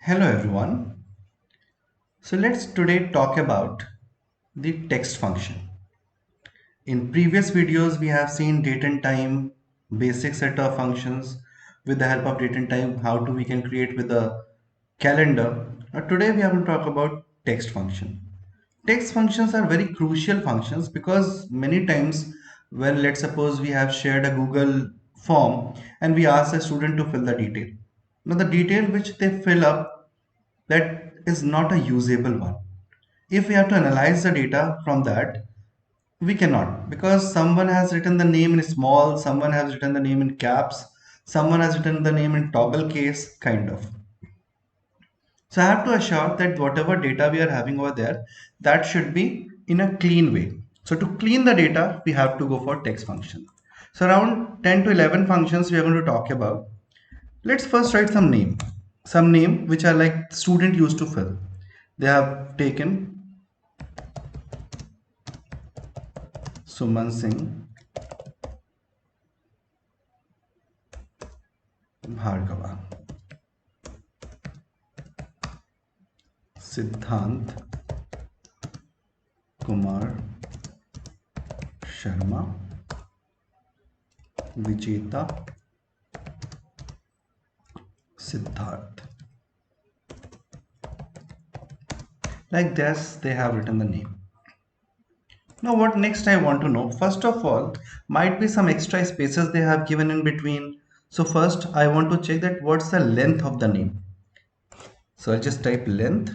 Hello everyone. So let's today talk about the text function. In previous videos we have seen date and time, basic set of functions. With the help of date and time, how to we can create with a calendar. Now today we are going to talk about text function. Text functions are very crucial functions because many times when let's suppose we have shared a Google form and we ask a student to fill the detail. Now the detail which they fill up, that is not a usable one. If we have to analyze the data from that, we cannot, because someone has written the name in small, someone has written the name in caps, someone has written the name in toggle case kind of. So I have to assure that whatever data we are having over there, that should be in a clean way. So to clean the data, we have to go for text function. So around 10 to 11 functions we are going to talk about. Let's first write some name which are like student used to fill. They have taken Suman Singh Bhargava, Siddhant Kumar Sharma, Vijeta Siddharth. Like this, they have written the name. Now, what next I want to know? First of all, might be some extra spaces they have given in between. So first, I want to check that what's the length of the name. So I'll just type length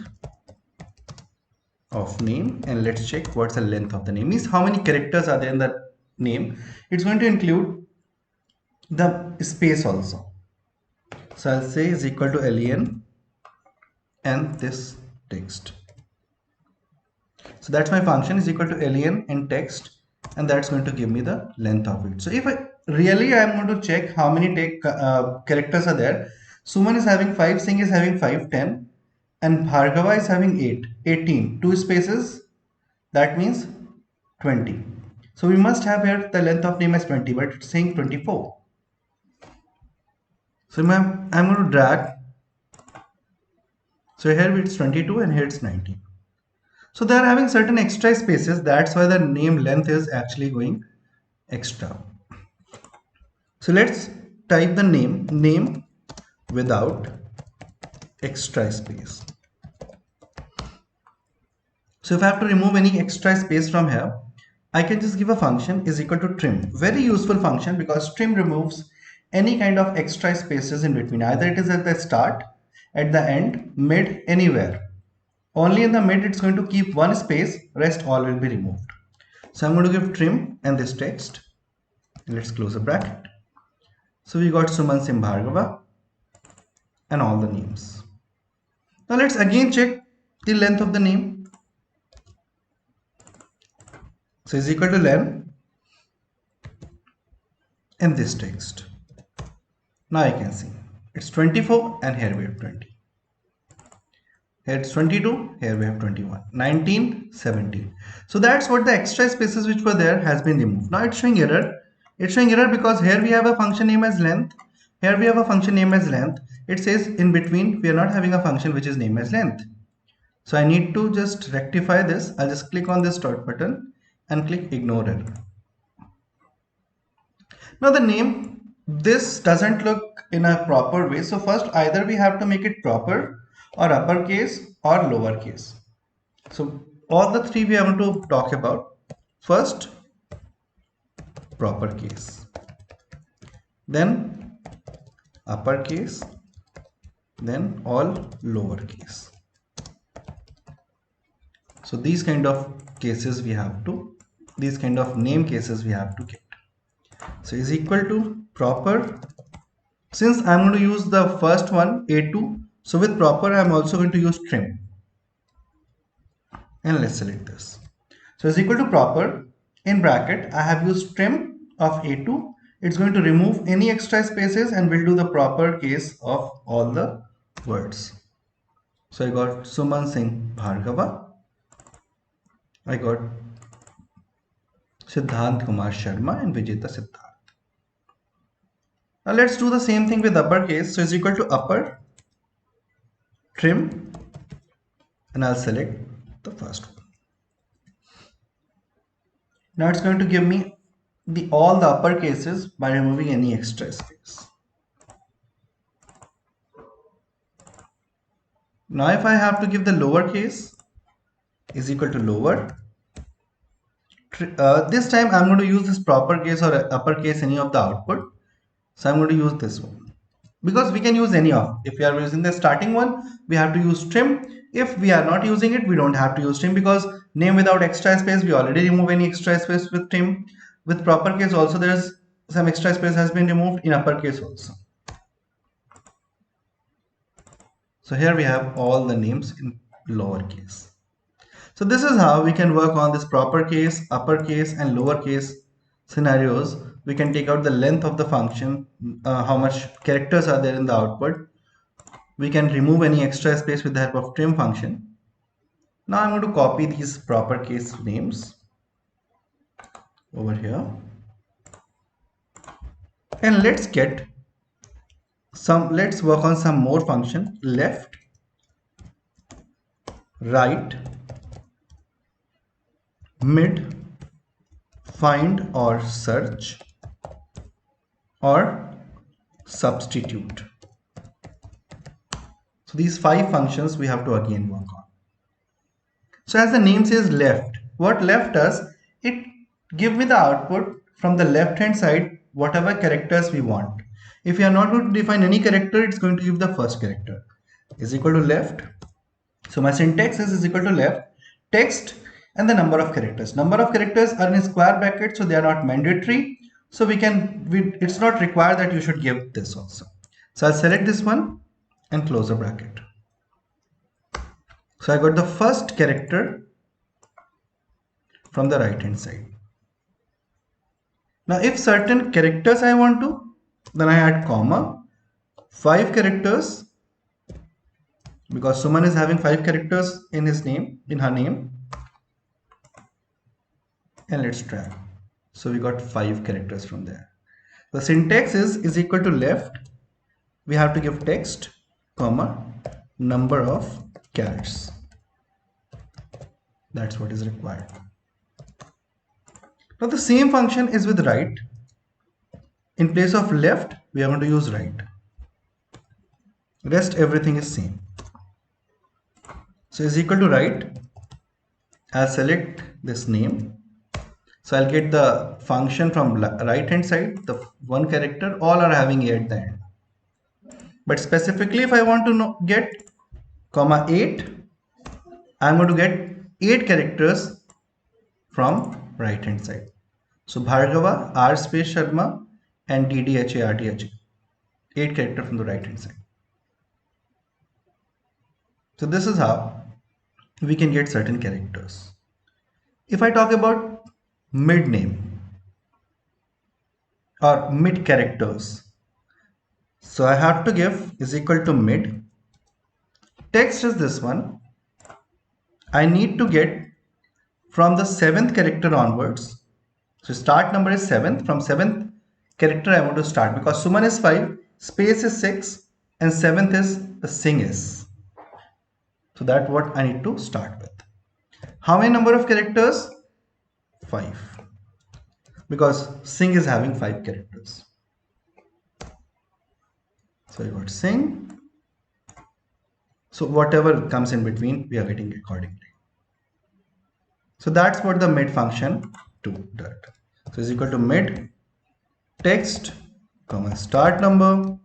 of name and let's check what's the length of the name. Means how many characters are there in the name. It's going to include the space also. So I'll say is equal to len and this text. So that's my function is equal to len and text, and that's going to give me the length of it. So if I really I'm going to check how many characters are there. Suman is having 5, Singh is having 5, 10, and Bhargava is having 8, 18. Two spaces, that means 20. So we must have here the length of name as 20, but it's saying 24. So I'm going to drag. So here it's 22 and here it's 19. So they are having certain extra spaces. That's why the name length is actually going extra. So let's type the name without extra space. So if I have to remove any extra space from here, I can just give a function is equal to trim. Very useful function because trim removes any kind of extra spaces in between. Either it is at the start, at the end, mid, anywhere. Only in the mid it's going to keep one space, rest all will be removed. So I'm going to give trim and this text. Let's close the bracket. So we got Suman Singh Bhargava and all the names. Now let's again check the length of the name. So is equal to len and this text. Now I can see it's 24 and here we have 20. Here it's 22, here we have 21, 19, 17. So that's what the extra spaces which were there has been removed. Now it's showing error. It's showing error because here we have a function name as length. Here we have a function name as length. It says in between we are not having a function which is name as length. So I need to just rectify this. I'll just click on this dot button and click ignore error. Now the name, this doesn't look in a proper way. So first either we have to make it proper or uppercase or lowercase. So all the three we are going to talk about. First, proper case, then uppercase, then all lowercase. So these kind of cases we have to, these kind of name cases we have to get. So is equal to proper. Since I'm going to use the first one A2, so with proper I'm also going to use trim. And let's select this. So is equal to proper, in bracket I have used trim of A2. It's going to remove any extra spaces and will do the proper case of all the words. So I got Suman Singh Bhargava, I got Siddhant Kumar Sharma and Vijeta Siddharth. Now let's do the same thing with uppercase. So is equal to upper trim, and I'll select the first one. Now it's going to give me all the upper cases by removing any extra space. Now if I have to give the lower case is equal to lower, this time I'm going to use this proper case or uppercase any of the output. So I'm going to use this one because we can use any of. If we are using the starting one, we have to use trim. If we are not using it, we don't have to use trim because name without extra space, we already remove any extra space with trim. With proper case also there's some extra space has been removed in uppercase also. So here we have all the names in lowercase. So this is how we can work on this proper case, uppercase and lowercase scenarios. We can take out the length of the function, how much characters are there in the output. We can remove any extra space with the help of trim function. Now I'm going to copy these proper case names over here. And let's work on some more function. Left, right, mid, find or search, or substitute. So these 5 functions we have to again work on. So as the name says left, what left does, it give me the output from the left hand side whatever characters we want. If we are not going to define any character, it's going to give the first character is equal to left. So my syntax is equal to left, text, and the number of characters. Number of characters are in square brackets, so they are not mandatory. So it's not required that you should give this also. So I'll select this one and close the bracket. So I got the first character from the right hand side. Now if certain characters I want to, then I add comma, 5 characters, because Suman is having 5 characters in his name, in her name, and let's drag. So we got 5 characters from there. The syntax is equal to left, we have to give text, comma, number of characters. That's what is required. Now the same function is with right. In place of left, we are going to use right. Rest everything is same. So is equal to right. I'll select this name. So I'll get the function from right hand side, the one character, all are having a at the end. But specifically if I want to get comma 8, I'm going to get 8 characters from right hand side. So Bhargava, R space Sharma, and DDHA, 8 characters from the right hand side. So this is how we can get certain characters. If I talk about mid name or mid characters, so I have to give is equal to mid. Text is this one. I need to get from the 7th character onwards. So start number is 7th. From 7th character I want to start because Suman is 5, space is 6, and 7th is the Singh is. So that's what I need to start with. How many number of characters? 5. Because Singh is having 5 characters. So I got Singh. So whatever comes in between, we are getting accordingly. So that's what the mid function does. So is equal to mid text, comma start number,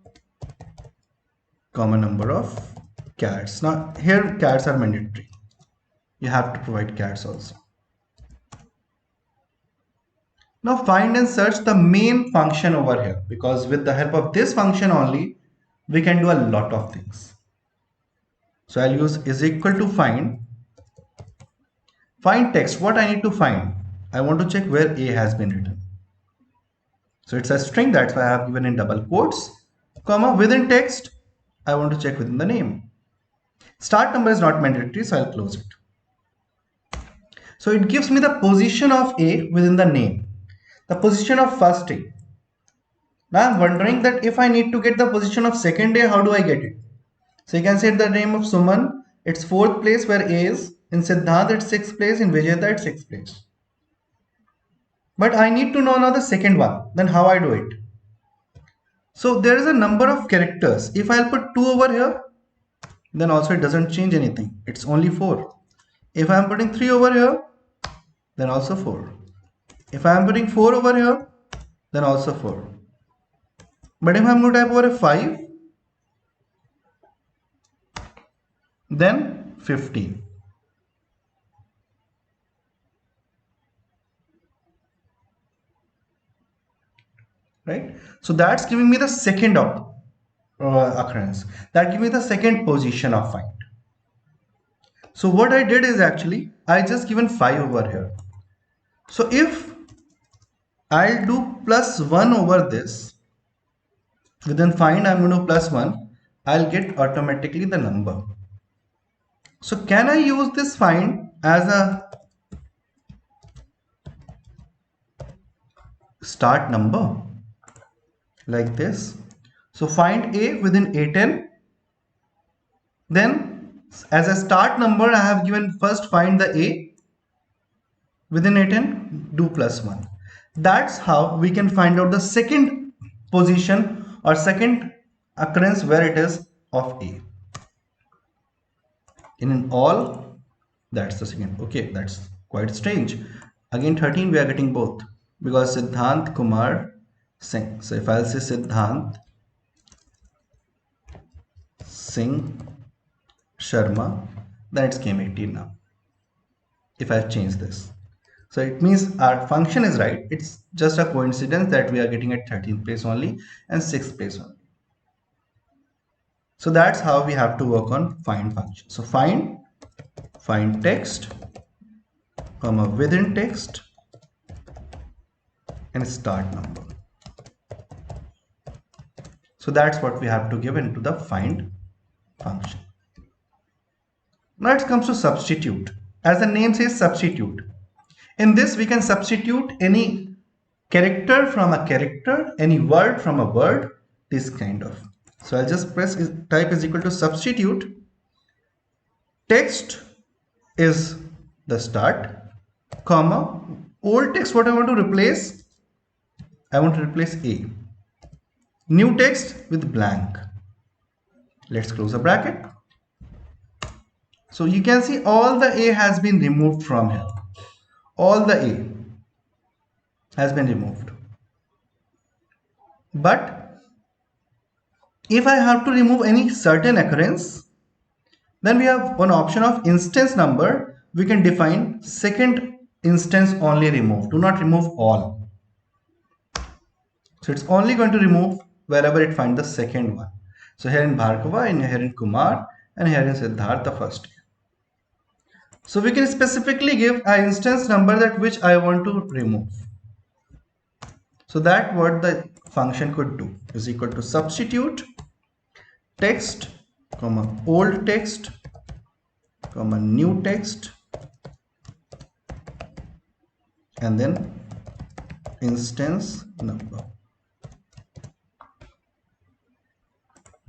comma number of characters. Now here characters are mandatory. You have to provide characters also. Now find and search the main function over here, because with the help of this function only, we can do a lot of things. So I'll use is equal to find. Find text. What I need to find? I want to check where A has been written. So it's a string, that's why I have given in double quotes, comma within text. I want to check within the name. Start number is not mandatory, so I'll close it. So it gives me the position of A within the name, the position of first A. Now I'm wondering that if I need to get the position of second A, how do I get it? So you can say the name of Suman, it's 4th place where A is. In Siddhant, it's 6th place. In Vijeta, it's 6th place. But I need to know now the second one. Then how I do it? So there is a number of characters. If I'll put 2 over here, then also it doesn't change anything. It's only 4. If I'm putting 3 over here, then also 4. If I'm putting 4 over here, then also 4. But if I'm going to type over a 5, then 15. Right? So that's giving me the second occurrence. That gives me the second position of find. So what I did is actually, I just given 5 over here. So if I'll do plus 1 over this, within find I'm going to plus 1, I'll get automatically the number. So can I use this find as a start number like this? So find A within A10, then as a start number I have given first find the A within A10, do plus 1. That's how we can find out the second position or second occurrence where it is of A. In all, that's the second. Okay, that's quite strange. Again 13 we are getting both because Siddhant Kumar Singh. So if I'll say Siddhant Singh Sharma, then it's came 18 now. If I've changed this. So it means our function is right. It's just a coincidence that we are getting at 13th place only and 6th place only. So that's how we have to work on find function. So find text, comma within text and start number. So that's what we have to give into the find function. Now it comes to substitute. As the name says, substitute. In this we can substitute any character from a character, any word from a word, this kind of. So I'll just press type is equal to substitute. Text is the start, comma, old text what I want to replace, I want to replace A. New text with blank. Let's close the bracket. So you can see all the A has been removed from here. All the A has been removed. But if I have to remove any certain occurrence, then we have one option of instance number. We can define second instance only remove. Do not remove all. So it's only going to remove wherever it finds the second one. So here in Bhargava, and here in Kumar, and here in Siddharth, the first. So we can specifically give an instance number that which I want to remove. So that what the function could do is equal to substitute text, comma old text, comma new text, and then instance number.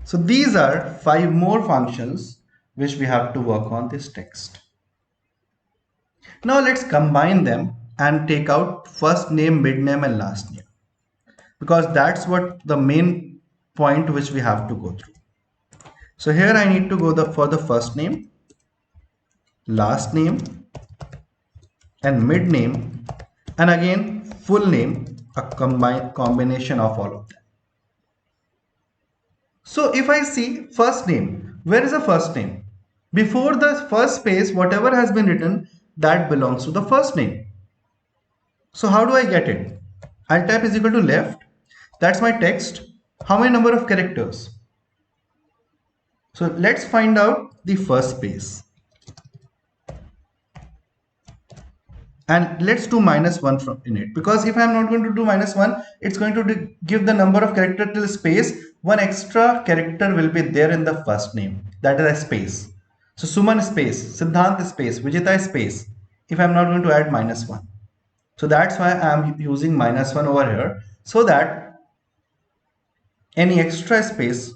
So these are 5 more functions which we have to work on this text. Now let's combine them and take out first name, mid name and last name, because that's what the main point which we have to go through. So here I need to go for the first name, last name and mid name, and again full name, a combination of all of them. So if I see first name, where is the first name? Before the first space, whatever has been written, that belongs to the first name. So how do I get it? I'll type is equal to left. That's my text. How many number of characters? So let's find out the first space. And let's do -1 from in it, because if I'm not going to do -1, it's going to give the number of character till space. One extra character will be there in the first name. That is a space. So Suman space, Siddhant space, Vijita space, if I'm not going to add -1. So that's why I'm using -1 over here, so that any extra space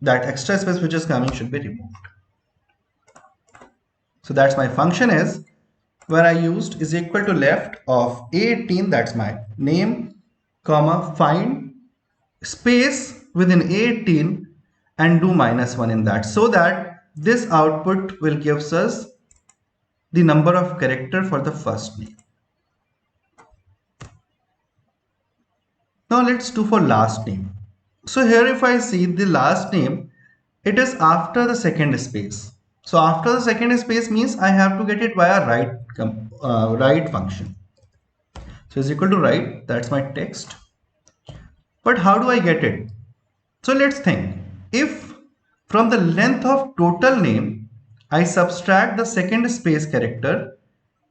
that extra space which is coming should be removed. So that's my function is where I used is equal to left of A18, that's my name, comma, find space within A18 and do -1 in that, so that this output will give us the number of character for the first name. Now let's do for last name. So here if I see the last name, it is after the second space. So after the second space means I have to get it via right function. So is equal to right, that's my text. But how do I get it? So let's think. If from the length of total name, I subtract the second space character,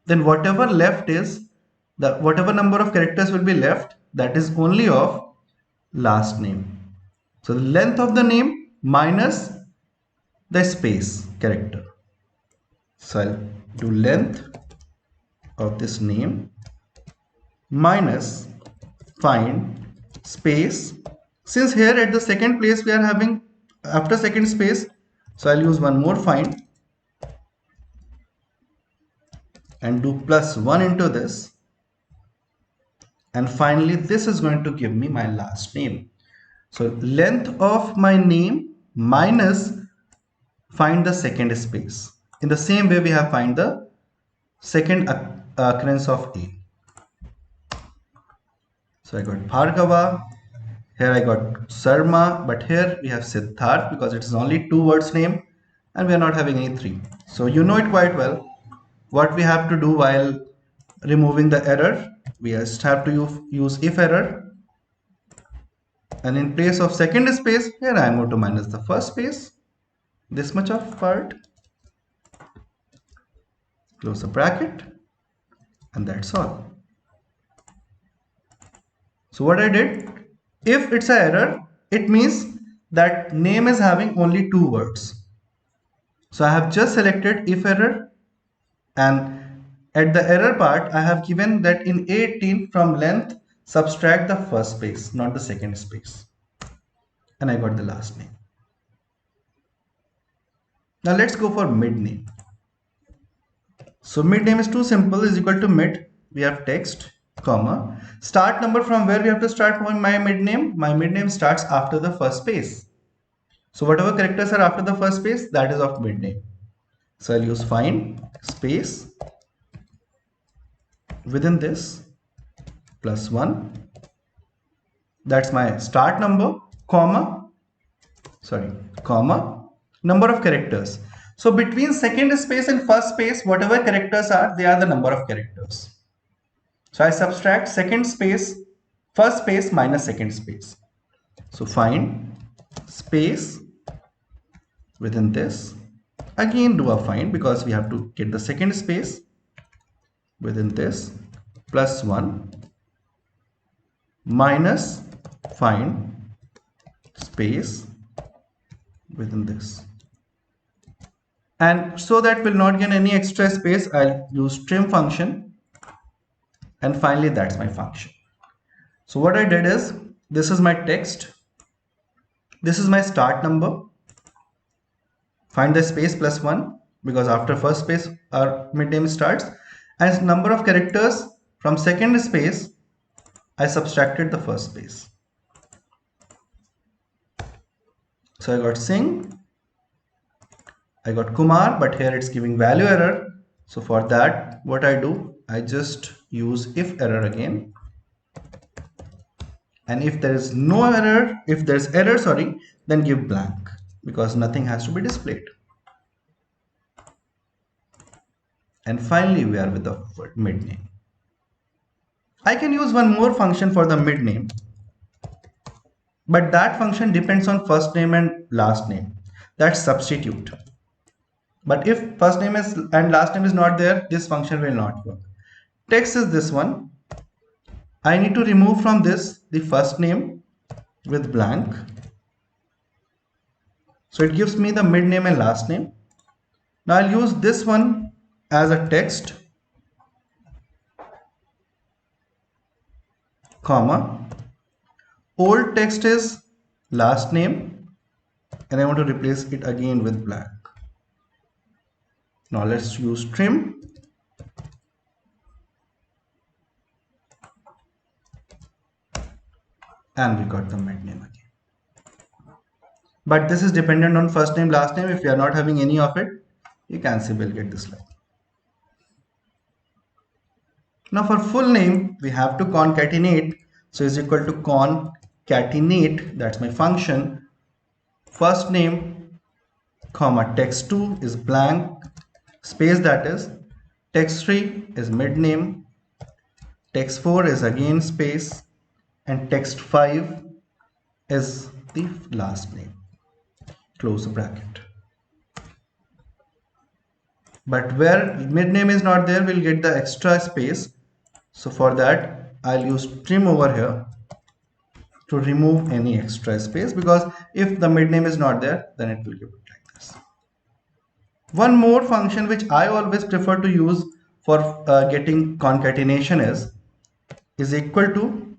then whatever left is, whatever number of characters will be left, that is only of last name. So the length of the name minus the space character. So I'll do length of this name minus find space. Since here at the second place we are having after second space, so I'll use one more find and do +1 into this, and finally this is going to give me my last name. So length of my name minus find the second space. In the same way we have find the second occurrence of A. So I got Bhargava, here I got Sarma, but here we have Siddharth because it is only 2 words name and we are not having any 3. So you know it quite well. What we have to do while removing the error, we just have to use if error, and in place of second space, here I am going to minus the first space, this much of part, close the bracket, and that's all. So what I did, if it's an error, it means that name is having only 2 words. So I have just selected if error, and at the error part I have given that in 18 from length subtract the first space, not the second space, and I got the last name. Now let's go for mid name. So mid name is too simple, is equal to mid, we have text, comma, start number. From where we have to start for my mid name? My mid name starts after the first space. So whatever characters are after the first space, that is of mid name. So I'll use find space within this +1, that's my start number, comma, number of characters. So between second space and first space, whatever characters are, they are the number of characters. So I subtract second space, first space minus second space. So find space within this, again do a find because we have to get the second space within this, +1 minus find space within this. And so that will not get any extra space, I'll use trim function, and finally that's my function. So what I did is, this is my text, this is my start number, find the space +1 because after first space our mid name starts, as number of characters from second space I subtracted the first space. So I got Singh, I got Kumar, but here it's giving value error. So for that, what I do, I just use if error again. And if there is no error, if there's error, sorry, then give blank because nothing has to be displayed. And finally, we are with the mid name. I can use one more function for the mid name, but that function depends on first name and last name. That's substitute. But if first name is and last name is not there, this function will not work. Text is this one. I need to remove from this the first name with blank. So it gives me the mid name and last name. Now I'll use this one as a text, comma. Old text is last name and I want to replace it again with blank. Now let's use trim. And we got the mid name again. But this is dependent on first name, last name. If we are not having any of it, you can see we'll get this line. Now for full name, we have to concatenate. So is equal to concatenate, that's my function. First name, comma, text2 is blank, space that is, text3 is mid name, text4 is again space, and text5 is the last name. Close the bracket. But where mid name is not there, we'll get the extra space. So for that, I'll use trim over here to remove any extra space, because if the mid name is not there, then it will give it like this. One more function which I always prefer to use for getting concatenation is equal to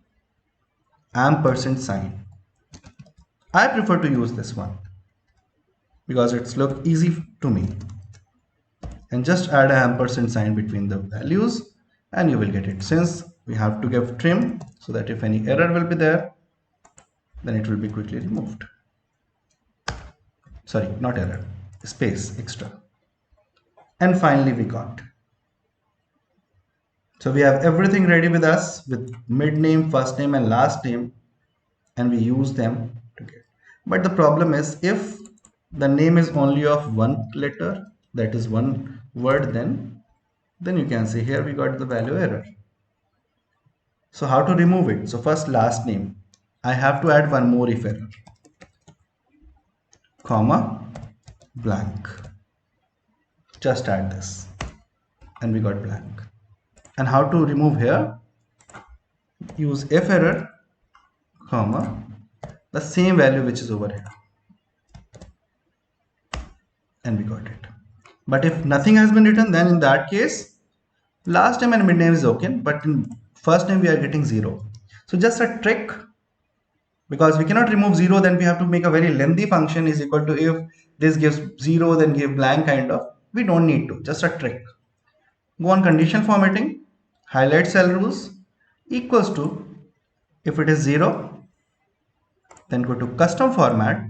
ampersand sign. I prefer to use this one because it's look easy to me. And just add an ampersand sign between the values and you will get it. Since we have to give trim so that if any error will be there, then it will be quickly removed. Sorry, not error, space extra. And finally we got. So we have everything ready with us with mid name, first name and last name, and we use them to get. But the problem is if the name is only of one letter, that is one word, then you can see here we got the value error. So how to remove it? So first last name, I have to add one more if error, comma, blank. Just add this and we got blank. And how to remove here? Use if error, comma, the same value which is over here. And we got it. But if nothing has been written, then in that case, last name and mid name is okay, but in first name we are getting 0. So just a trick, because we cannot remove 0, then we have to make a very lengthy function is equal to if this gives 0 then give blank kind of. We don't need to, just a trick. Go on conditional formatting, highlight cell rules, equals to, if it is 0, then go to custom format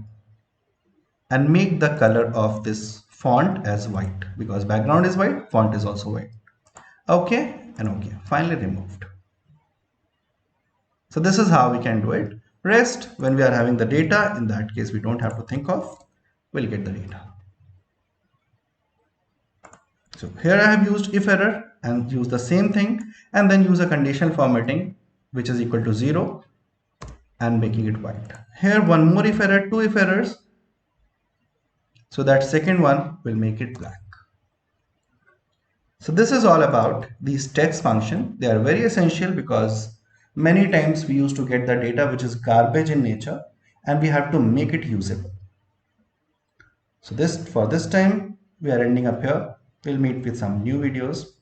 and make the color of this font as white, because background is white, font is also white. Okay and okay, finally removed. So this is how we can do it. Rest, when we are having the data, in that case we don't have to think of, we'll get the data. So here I have used if error and use the same thing, and then use a conditional formatting which is equal to 0 and making it white. Here one more if error, two if errors, so that second one will make it black. So this is all about these text function. They are very essential because many times we used to get the data which is garbage in nature and we have to make it usable. So for this time we are ending up here. We'll meet with some new videos.